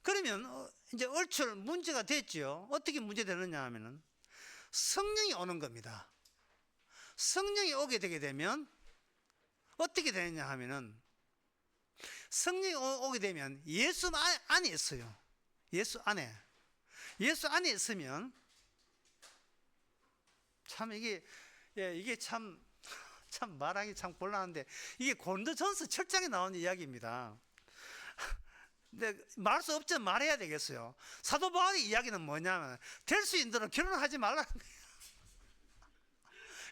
그러면 이제 얼추 문제가 됐죠. 어떻게 문제되느냐 하면은 성령이 오는 겁니다. 성령이 오게 되게 되면 어떻게 되느냐 하면은, 성령이 오게 되면 예수 안에 있어요. 예수 안에 있으면 참 이게 참 말하기 참 곤란한데, 이게 고린도전서 7장에 나오는 이야기입니다. 근데 말할 수 없지만 말해야 되겠어요. 사도 바울의 이야기는 뭐냐면 될 수 있는 대로 결혼하지 말라는 거예요.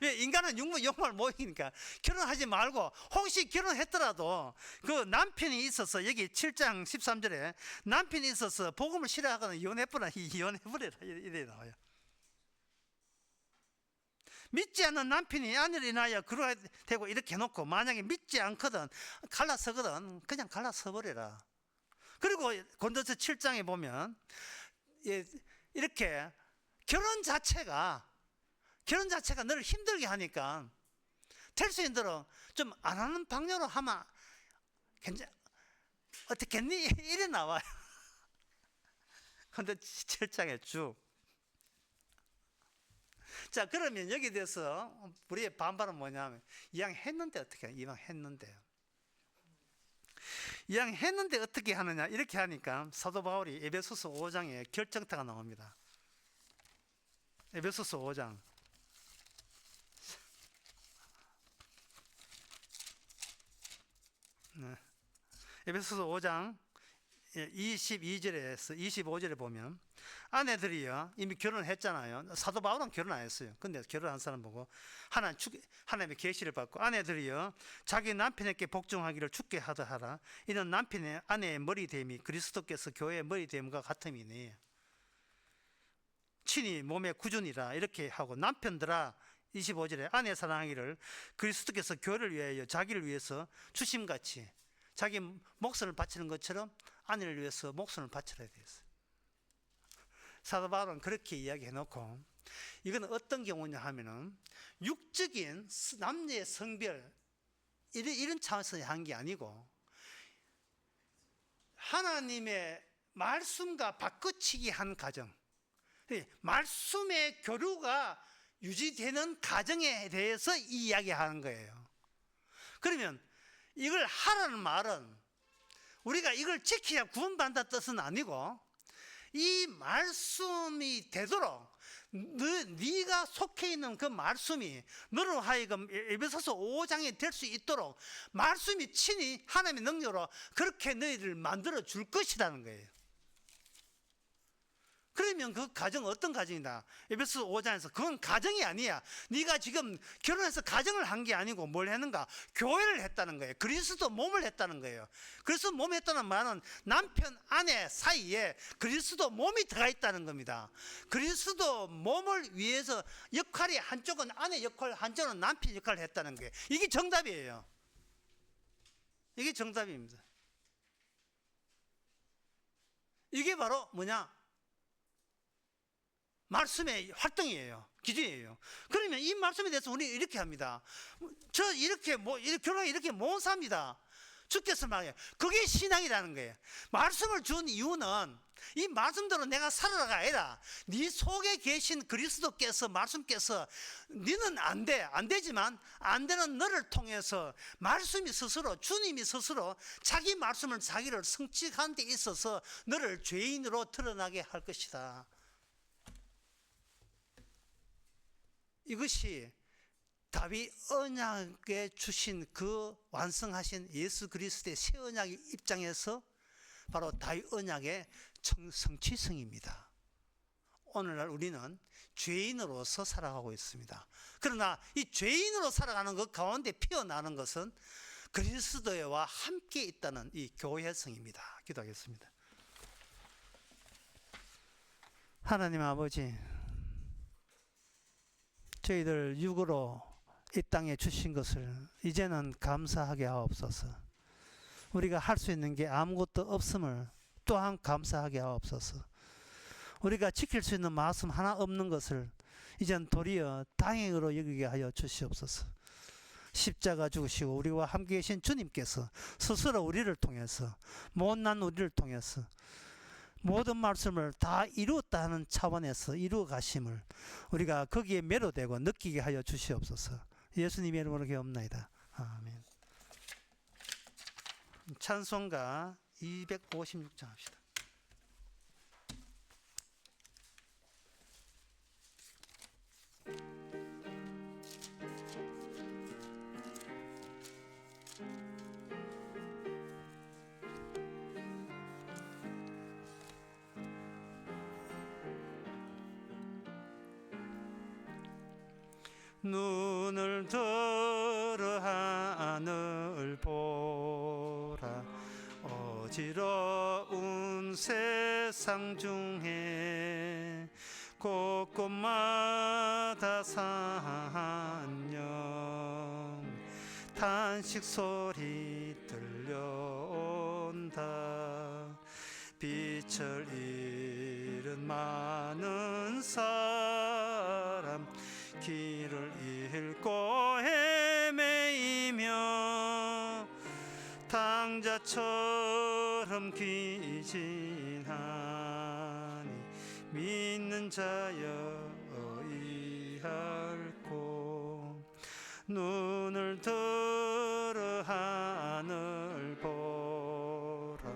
왜 인간은 육말 모이니까 결혼하지 말고, 혹시 결혼했더라도 그 남편이 있어서, 여기 7장 13절에 남편이 있어서 복음을 싫어하거나 이혼해버려라 이래 나와요. 믿지 않는 남편이 아내를 인하여 그러야 되고 이렇게 해놓고, 만약에 믿지 않거든, 갈라서거든, 그냥 갈라서버려라. 그리고 고린도서 7장에 보면 이렇게 결혼 자체가 너를 힘들게 하니까 될 수 있는 대로 좀 안 하는 방향으로 하면 어떻겠니? 이래 나와요. 근데 7장에 쭉. 자, 그러면 여기에 대해서 우리의 반발은 뭐냐면, 이왕 했는데 어떻게 해요? 이왕 했는데 어떻게 하느냐, 이렇게 하니까 사도 바울이 에베소서 5장에 결정타가 나옵니다. 에베소서 5장. 네. 에베소서 5장 22절에서 25절에 보면, 아내들이요, 이미 결혼했잖아요. 사도 바울은 결혼 안 했어요. 근데 결혼한 사람 보고 하나님의 계시를 받고, 아내들이요 자기 남편에게 복종하기를 주께 하라. 이는 남편의 아내의 머리됨이 그리스도께서 교회의 머리됨과 같음이니 친히 몸의 구준이라. 이렇게 하고, 남편들아 25절에 아내 사랑하기를 그리스도께서 교회를 위하여 자기를 위해서 주심같이 자기 목숨을 바치는 것처럼 아내를 위해서 목숨을 바쳐야 되겠어요. 사도 바울은 그렇게 이야기해놓고, 이건 어떤 경우냐 하면은 육적인 남녀의 성별 이런 차원에서 한 게 아니고, 하나님의 말씀과 바꿔치기 한 가정, 말씀의 교류가 유지되는 가정에 대해서 이야기하는 거예요. 그러면 이걸 하라는 말은 우리가 이걸 지켜야 구원받는다는 뜻은 아니고, 이 말씀이 되도록 네가 속해 있는 그 말씀이 너로 하여금 에베소서 5장이 될 수 있도록 말씀이 친히 하나님의 능력으로 그렇게 너희를 만들어 줄 것이라는 거예요. 그러면 그 가정 어떤 가정이다? 에베소서 5장에서 그건 가정이 아니야. 네가 지금 결혼해서 가정을 한 게 아니고 뭘 했는가? 교회를 했다는 거예요. 그리스도 몸을 했다는 거예요. 그리스도 몸을 했다는 말은 남편 아내 사이에 그리스도 몸이 들어가 있다는 겁니다. 그리스도 몸을 위해서 역할이, 한쪽은 아내 역할, 한쪽은 남편 역할을 했다는 거예요. 이게 정답이에요. 이게 정답입니다. 이게 바로 뭐냐? 말씀의 활동이에요. 기준이에요. 그러면 이 말씀에 대해서 우리 이렇게 합니다. 저 결혼하기 이렇게 못 삽니다. 주께서 말해요. 그게 신앙이라는 거예요. 말씀을 준 이유는 이 말씀대로 내가 살아가가 아니라 네 속에 계신 그리스도께서, 말씀께서, 너는 안 되지만 안 되는 너를 통해서 말씀이 스스로, 주님이 스스로 자기 말씀을, 자기를 성취하는 데 있어서 너를 죄인으로 드러나게 할 것이다. 이것이 다윗 언약에 주신 그 완성하신 예수 그리스도의 새 언약의 입장에서 바로 다윗 언약의 성취성입니다. 오늘날 우리는 죄인으로서 살아가고 있습니다. 그러나 이 죄인으로 살아가는 것 가운데 피어나는 것은 그리스도와 함께 있다는 이 교회성입니다. 기도하겠습니다. 하나님 아버지, 저희들 육으로 이 땅에 주신 것을 이제는 감사하게 하옵소서. 우리가 할 수 있는 게 아무것도 없음을 또한 감사하게 하옵소서. 우리가 지킬 수 있는 말씀 하나 없는 것을 이젠 도리어 다행으로 여기게 하여 주시옵소서. 십자가 죽으시고 우리와 함께 계신 주님께서 스스로 우리를 통해서, 못난 우리를 통해서 모든 말씀을 다 이루었다 하는 차원에서 이루어 가심을 우리가 거기에 매료되고 느끼게 하여 주시옵소서. 예수님의 이름으로 기도합나이다. 아멘. 찬송가 256장 합시다. 눈을 들어 하늘 보라. 어지러운 세상 중에 곳곳마다 산영 탄식 소리 들려온다. 빛을 잃은 많은 사람 길을 잃고 헤매이며 당자처럼 귀진하니 믿는 자여 의할고. 눈을 들어 하늘 보라.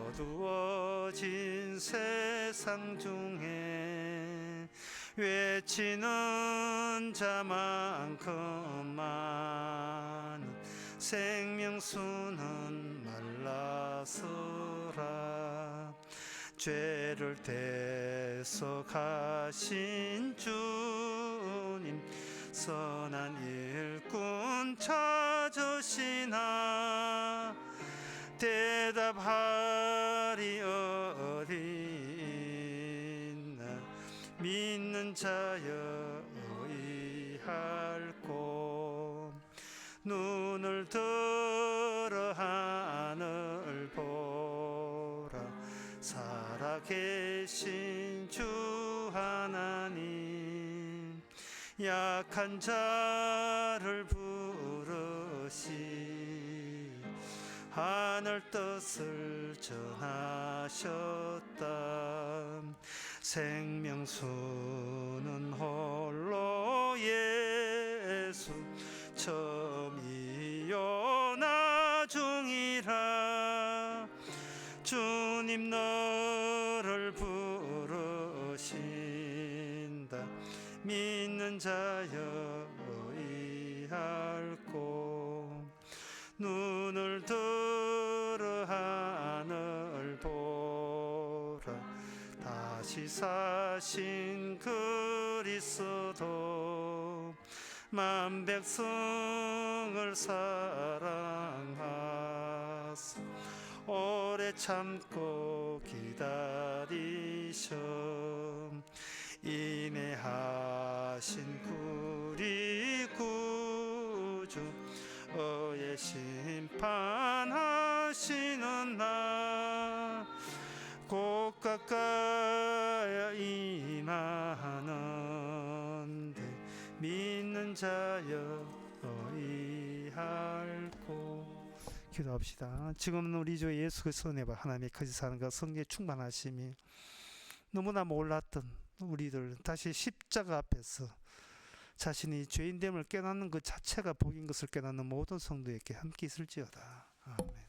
어두워진 세상 중에 외치는 자만큼 많은 생명수는 말라서라. 죄를 대속하신 주님 선한 일꾼 찾으시나. 대답하리 어디 있나. 믿는 자여 의할고. 눈을 들어 하늘 보라. 살아계신 주 하나님 약한 자를 부르시 하늘 뜻을 전하셨다. 생명수는 홀로 예수 처음이요 나중이라. 주님 너를 부르신다. 믿는 자여 의할고. 눈을 들어 하늘 보라. 다시 사신 그리스도 만 백성을 사랑하사 오래 참고 기다리셔. 인내하신 우리 구주 어의 심판하시는 날 곧 가까이 임하는데 믿는 자여 의할고. 기도합시다. 지금은 우리 주 예수 그리스도 은혜와 하나님의 거짓 사랑과 성령의 충만하심이 너무나 몰랐던 우리들 다시 십자가 앞에서 자신이 죄인됨을 깨닫는 그 자체가 복인 것을 깨닫는 모든 성도에게 함께 있을지어다. 아멘.